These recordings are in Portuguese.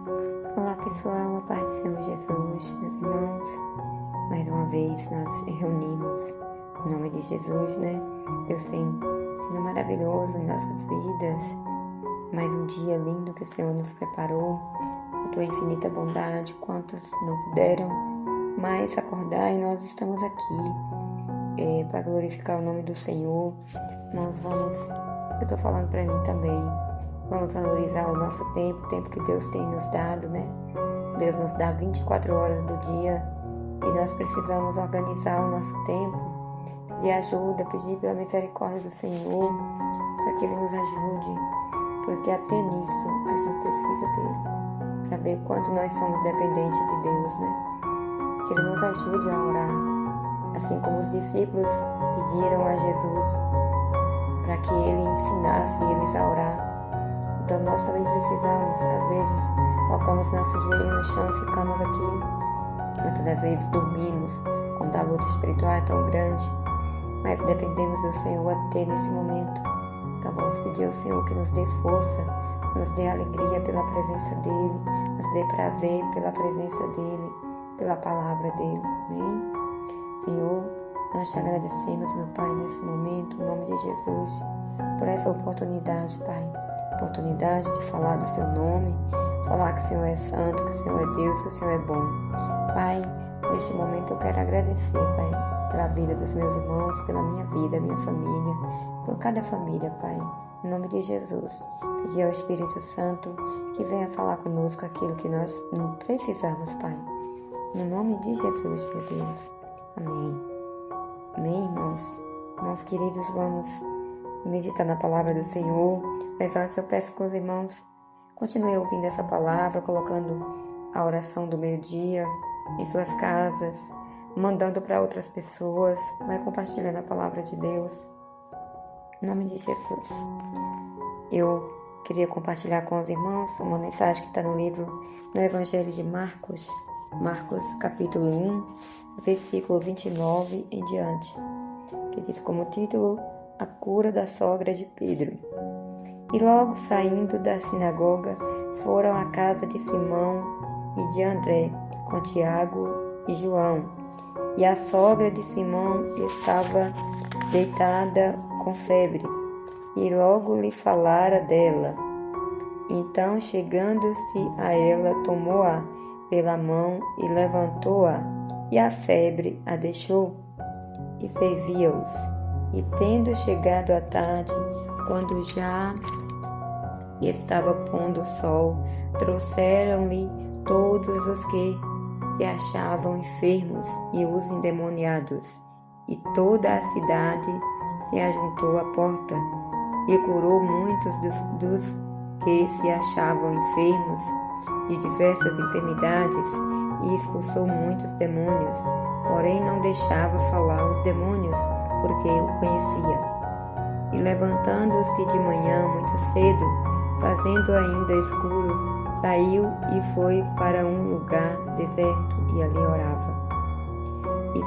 Olá pessoal, a paz do Senhor Jesus, meus irmãos. Mais uma vez nós reunimos em nome de Jesus, né? Deus tem sido maravilhoso em nossas vidas. Mais um dia lindo que o Senhor nos preparou. A tua infinita bondade, quantos não puderam mais acordar e nós estamos aqui para glorificar o nome do Senhor. Eu estou falando para mim também. Vamos valorizar o nosso tempo, o tempo que Deus tem nos dado, né? Deus nos dá 24 horas do dia e nós precisamos organizar o nosso tempo, pedir ajuda, pedir pela misericórdia do Senhor, para que Ele nos ajude, porque até nisso a gente precisa dEle, para ver quanto nós somos dependentes de Deus, né? Que Ele nos ajude a orar, assim como os discípulos pediram a Jesus para que Ele ensinasse eles a orar. Então nós também precisamos, às vezes colocamos nosso joelho no chão e ficamos aqui. Muitas das vezes dormimos quando a luta espiritual é tão grande, mas dependemos do Senhor até nesse momento. Então vamos pedir ao Senhor que nos dê força, nos dê alegria pela presença dEle, nos dê prazer pela presença dEle, pela palavra dEle. Amém? Senhor, nós te agradecemos, meu Pai, nesse momento, em nome de Jesus, por essa oportunidade, Pai. Oportunidade de falar do seu nome, falar que o Senhor é santo, que o Senhor é Deus, que o Senhor é bom. Pai, neste momento eu quero agradecer, Pai, pela vida dos meus irmãos, pela minha vida, minha família, por cada família, Pai. Em nome de Jesus, pedir ao Espírito Santo que venha falar conosco aquilo que nós precisamos, Pai. No nome de Jesus, meu Deus. Amém. Amém, irmãos. Irmãos queridos, vamos meditar na palavra do Senhor, mas antes eu peço que os irmãos continuem ouvindo essa palavra, colocando a oração do meio-dia em suas casas, mandando para outras pessoas, vai compartilhando a palavra de Deus, em nome de Jesus. Eu queria compartilhar com os irmãos uma mensagem que está no Evangelho de Marcos capítulo 1, versículo 29 em diante, que diz como título: A cura da sogra de Pedro. E logo saindo da sinagoga, foram à casa de Simão e de André, com Tiago e João. E a sogra de Simão estava deitada com febre, e logo lhe falara dela. Então, chegando-se a ela, tomou-a pela mão e levantou-a, e a febre a deixou, e servia-os. E tendo chegado a tarde, quando já estava pondo o sol, trouxeram-lhe todos os que se achavam enfermos e os endemoniados. E toda a cidade se ajuntou à porta, e curou muitos dos que se achavam enfermos de diversas enfermidades, e expulsou muitos demônios, porém não deixava falar os demônios, porque o conhecia. E levantando-se de manhã muito cedo, fazendo ainda escuro, saiu e foi para um lugar deserto e ali orava. E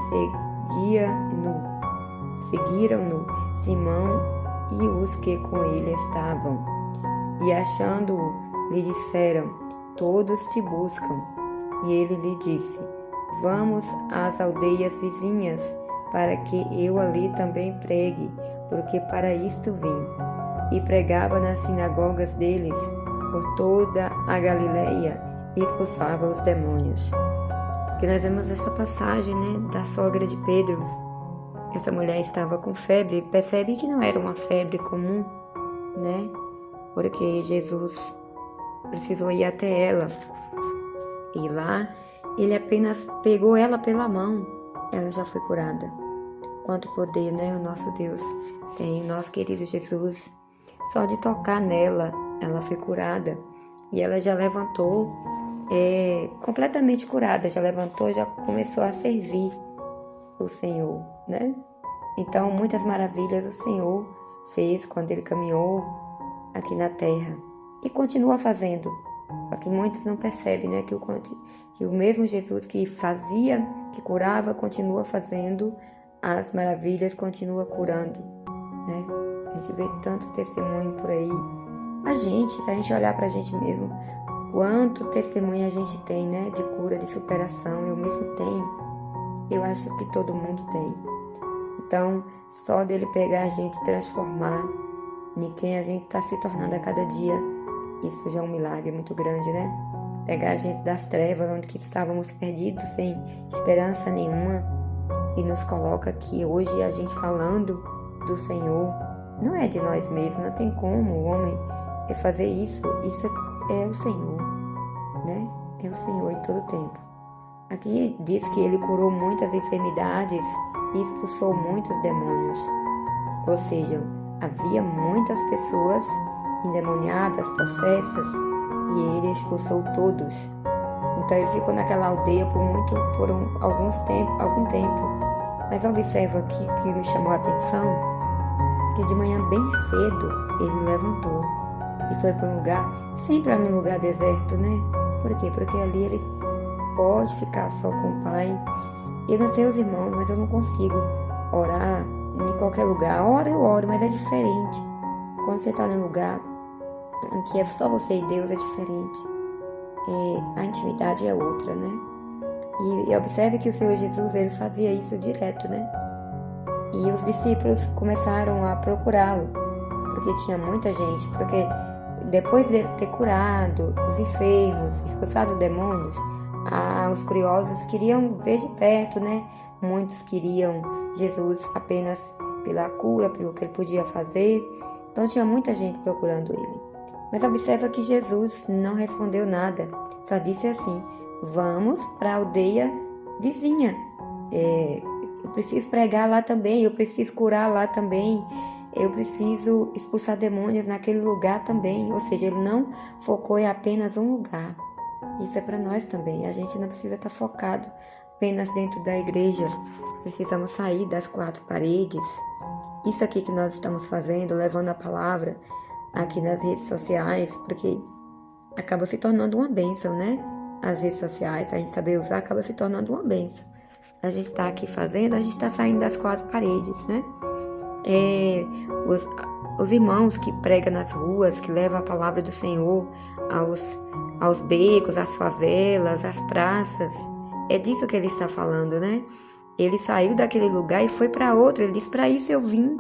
seguiram-no Simão e os que com ele estavam. E achando-o, lhe disseram: Todos te buscam. E ele lhe disse: Vamos às aldeias vizinhas, para que eu ali também pregue, porque para isto vim. E pregava nas sinagogas deles, por toda a Galileia, e expulsava os demônios. Que nós vemos essa passagem, né, da sogra de Pedro. Essa mulher estava com febre, percebe que não era uma febre comum, né, porque Jesus precisou ir até ela. E lá, ele apenas pegou ela pela mão, ela já foi curada. Quanto poder, né, o nosso Deus tem, nosso querido Jesus. Só de tocar nela, ela foi curada. E ela já levantou, completamente curada, já levantou, já começou a servir o Senhor, né? Então, muitas maravilhas o Senhor fez quando Ele caminhou aqui na terra. E continua fazendo. Só que muitos não percebem, né, que o mesmo Jesus que fazia, que curava, continua fazendo as maravilhas, continua curando, né? A gente vê tanto testemunho por aí. Se a gente olhar pra gente mesmo, Quanto testemunho a gente tem, né? De cura, de superação. Eu mesmo tenho. Eu acho que todo mundo tem. Então, só dele pegar a gente e transformar em quem a gente está se tornando a cada dia, isso já é um milagre muito grande, né? Pegar a gente das trevas, onde que estávamos perdidos, sem esperança nenhuma, e nos coloca aqui hoje a gente falando do Senhor. Não é de nós mesmos, não tem como o homem fazer isso. Isso é o Senhor, né? É o Senhor em todo tempo. Aqui diz que ele curou muitas enfermidades e expulsou muitos demônios. Ou seja, havia muitas pessoas endemoniadas, possessas, e ele expulsou todos. Então ele ficou naquela aldeia por algum tempo. Mas observa aqui que me chamou a atenção, que de manhã bem cedo ele levantou e foi para um lugar, sempre num lugar deserto, né? Por quê? Porque ali ele pode ficar só com o Pai. Eu não sei os irmãos, mas eu não consigo orar em qualquer lugar. Eu oro, mas é diferente. Quando você está num lugar em que é só você e Deus, é diferente. A intimidade é outra, né? E observe que o Senhor Jesus, ele fazia isso direto, né? E os discípulos começaram a procurá-lo, porque tinha muita gente, porque depois dele ter curado os enfermos, expulsado demônios, os curiosos queriam ver de perto, né? Muitos queriam Jesus apenas pela cura, pelo que ele podia fazer. Então tinha muita gente procurando ele. Mas observa que Jesus não respondeu nada, só disse assim: vamos para a aldeia vizinha. Eu preciso pregar lá também, eu preciso curar lá também, eu preciso expulsar demônios naquele lugar também. Ou seja, ele não focou em apenas um lugar. Isso é para nós também. A gente não precisa estar focado apenas dentro da igreja. Precisamos sair das quatro paredes. Isso aqui que nós estamos fazendo, levando a palavra aqui nas redes sociais, porque acaba se tornando uma bênção, né? As redes sociais, a gente saber usar, acaba se tornando uma bênção. A gente está aqui fazendo, a gente está saindo das quatro paredes, né? Os irmãos que pregam nas ruas, que levam a palavra do Senhor aos becos, às favelas, às praças, é disso que ele está falando, né? Ele saiu daquele lugar e foi para outro. Ele disse: para isso eu vim.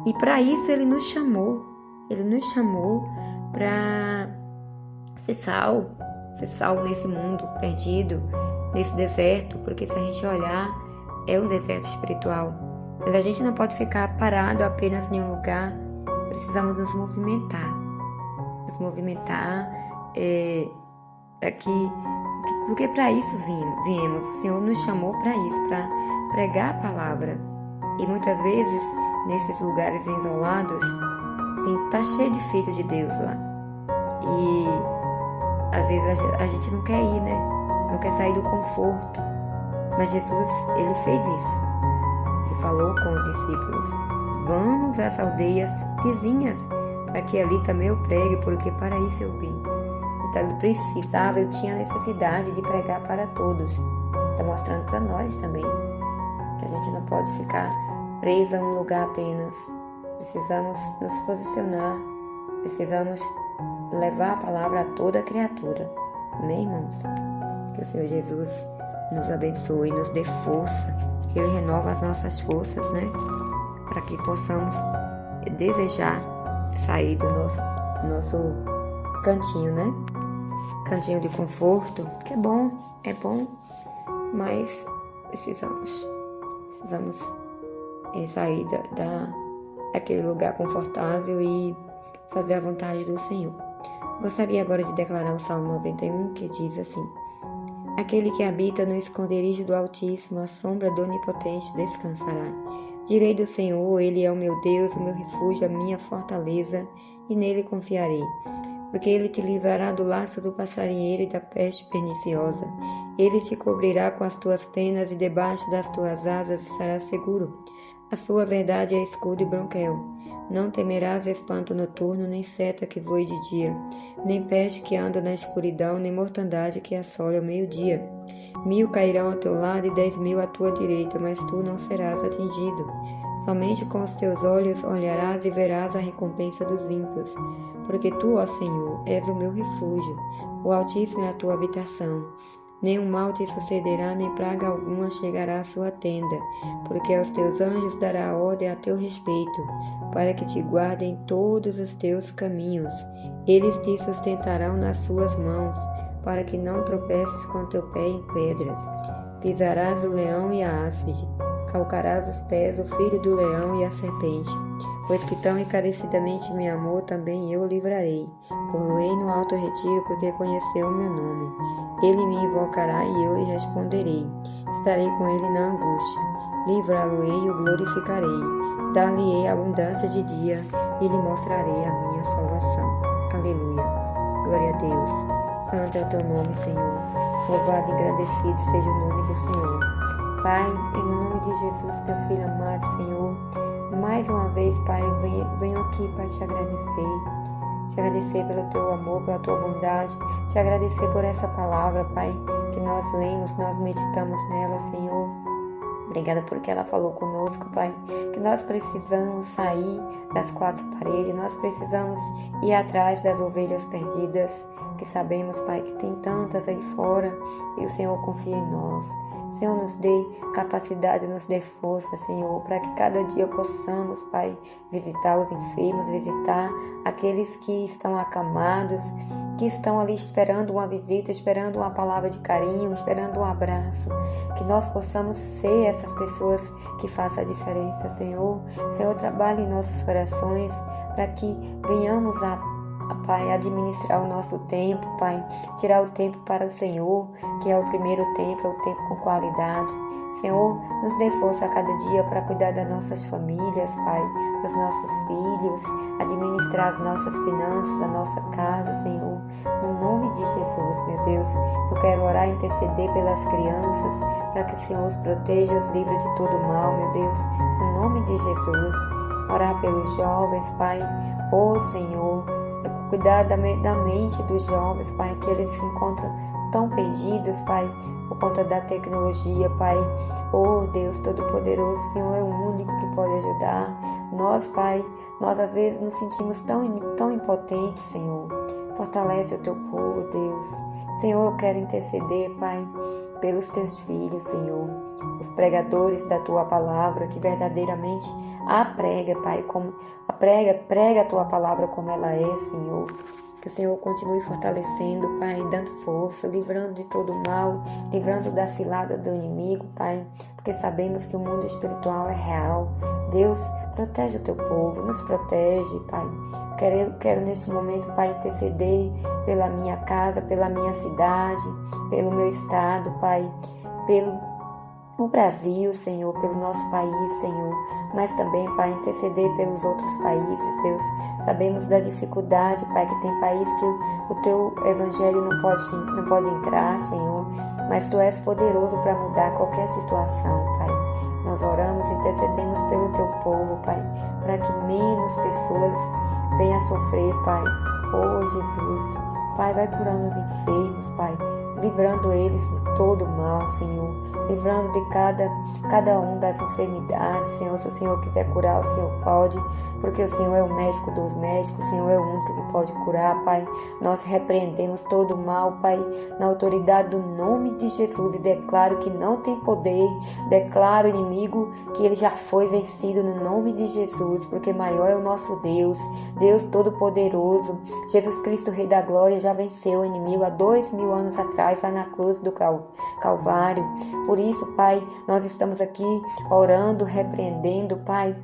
E para isso ele nos chamou. Ele nos chamou para ser sal nesse mundo perdido, nesse deserto, porque se a gente olhar, é um deserto espiritual. Mas a gente não pode ficar parado apenas em um lugar. Precisamos nos movimentar. Porque para isso viemos. O Senhor nos chamou para isso, para pregar a palavra. E muitas vezes, nesses lugares isolados, tá cheio de filhos de Deus lá. E às vezes a gente não quer ir, né? Não quer sair do conforto. Mas Jesus, ele fez isso. Ele falou com os discípulos: vamos às aldeias vizinhas, para que ali também eu pregue, porque para isso eu vim. Então ele tinha necessidade de pregar para todos. Está mostrando para nós também que a gente não pode ficar preso a um lugar apenas. Precisamos nos posicionar, precisamos levar a palavra a toda criatura. Amém, irmãos? Que o Senhor Jesus nos abençoe, nos dê força, que Ele renova as nossas forças, né? Para que possamos desejar sair do nosso cantinho, né? Cantinho de conforto, que é bom, mas precisamos sair daquele lugar confortável e fazer a vontade do Senhor. Gostaria agora de declarar o Salmo 91, que diz assim: aquele que habita no esconderijo do Altíssimo, à sombra do Onipotente descansará. Direi do Senhor: Ele é o meu Deus, o meu refúgio, a minha fortaleza, e nele confiarei. Porque ele te livrará do laço do passarinheiro e da peste perniciosa. Ele te cobrirá com as tuas penas e debaixo das tuas asas estarás seguro. A sua verdade é escudo e bronquel. Não temerás espanto noturno, nem seta que voe de dia, nem peste que anda na escuridão, nem mortandade que assole ao meio-dia. 1000 cairão ao teu lado e 10.000 à tua direita, mas tu não serás atingido. Somente com os teus olhos olharás e verás a recompensa dos ímpios. Porque tu, ó Senhor, és o meu refúgio, o Altíssimo é a tua habitação. Nenhum mal te sucederá, nem praga alguma chegará à sua tenda, porque aos teus anjos dará ordem a teu respeito, para que te guardem todos os teus caminhos. Eles te sustentarão nas suas mãos, para que não tropeces com teu pé em pedras. Pisarás o leão e a áspide, calcarás os pés o filho do leão e a serpente. Pois que tão encarecidamente me amou, também eu o livrarei. Pô-lo-ei no alto retiro, porque conheceu o meu nome. Ele me invocará e eu lhe responderei. Estarei com ele na angústia. Livrá-lo-ei e o glorificarei. Dar-lhe-ei abundância de dia e lhe mostrarei a minha salvação. Aleluia. Glória a Deus. Santo é o teu nome, Senhor. Louvado e agradecido seja o nome do Senhor. Pai, em nome de Jesus, teu Filho amado, Senhor, mais uma vez, Pai, venho aqui para te agradecer pelo teu amor, pela tua bondade, te agradecer por essa palavra, Pai, que nós lemos, nós meditamos nela, Senhor. Obrigada porque ela falou conosco, Pai, que nós precisamos sair das quatro paredes, nós precisamos ir atrás das ovelhas perdidas, que sabemos, Pai, que tem tantas aí fora e o Senhor confia em nós. Senhor, nos dê capacidade, nos dê força, Senhor, para que cada dia possamos, Pai, visitar os enfermos, visitar aqueles que estão acamados, que estão ali esperando uma visita, esperando uma palavra de carinho, esperando um abraço, que nós possamos ser essas pessoas que façam a diferença, Senhor. Senhor, trabalhe em nossos corações para que venhamos Pai, administrar o nosso tempo, Pai, tirar o tempo para o Senhor, que é o primeiro tempo, é o tempo com qualidade. Senhor, nos dê força a cada dia para cuidar das nossas famílias, Pai, dos nossos filhos, administrar as nossas finanças, a nossa casa, Senhor. No nome de Jesus, meu Deus, eu quero orar e interceder pelas crianças, para que o Senhor os proteja, os livre de todo mal, meu Deus. No nome de Jesus, orar pelos jovens, Pai, Senhor, cuidar da mente dos jovens, Pai, que eles se encontram tão perdidos, Pai, por conta da tecnologia, Pai. Deus Todo-Poderoso, o Senhor é o único que pode ajudar. Nós, Pai, nós às vezes nos sentimos tão impotentes, Senhor. Fortalece o teu povo, Deus. Senhor, eu quero interceder, Pai, pelos teus filhos, Senhor, os pregadores da tua palavra, que verdadeiramente prega, Pai, prega a tua palavra como ela é, Senhor. Que o Senhor continue fortalecendo, Pai, dando força, livrando de todo mal, livrando da cilada do inimigo, Pai, porque sabemos que o mundo espiritual é real. Deus, protege o teu povo, nos protege, Pai. Quero neste momento, Pai, interceder pela minha casa, pela minha cidade, pelo meu estado, Pai, pelo Brasil, Senhor, pelo nosso país, Senhor, mas também, Pai, interceder pelos outros países, Deus. Sabemos da dificuldade, Pai, que tem país que o teu evangelho não pode entrar, Senhor, mas tu és poderoso para mudar qualquer situação, Pai. Nós oramos e intercedemos pelo teu povo, Pai, para que menos pessoas venham a sofrer, Pai. Jesus, Pai, vai curando os enfermos, Pai, livrando eles de todo mal, Senhor, livrando de cada um das enfermidades, Senhor. Se o Senhor quiser curar, o Senhor pode, porque o Senhor é o médico dos médicos, o Senhor é o único que pode curar, Pai. Nós repreendemos todo o mal, Pai, na autoridade do nome de Jesus, e declaro que não tem poder, declaro o inimigo que ele já foi vencido no nome de Jesus, porque maior é o nosso Deus, Deus Todo-Poderoso. Jesus Cristo, Rei da Glória, já venceu o inimigo há 2000 anos atrás, lá na cruz do Calvário. Por isso, Pai, nós estamos aqui orando, repreendendo, Pai,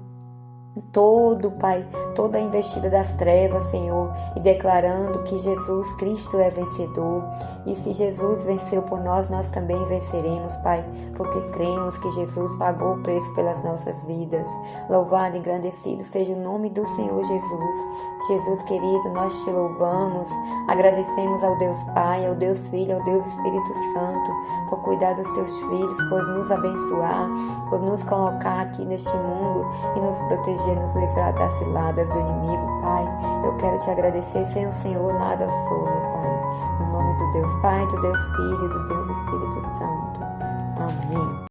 toda a investida das trevas, Senhor, e declarando que Jesus Cristo é vencedor. E se Jesus venceu por nós, nós também venceremos, Pai, porque cremos que Jesus pagou o preço pelas nossas vidas. Louvado e engrandecido seja o nome do Senhor Jesus. Jesus querido, nós te louvamos, agradecemos ao Deus Pai, ao Deus Filho, ao Deus Espírito Santo, por cuidar dos teus filhos, por nos abençoar, por nos colocar aqui neste mundo e nos proteger, nos livrar das ciladas do inimigo, Pai. Eu quero te agradecer, sem o Senhor nada sou, meu Pai. No nome do Deus Pai, do Deus Filho e do Deus Espírito Santo. Amém.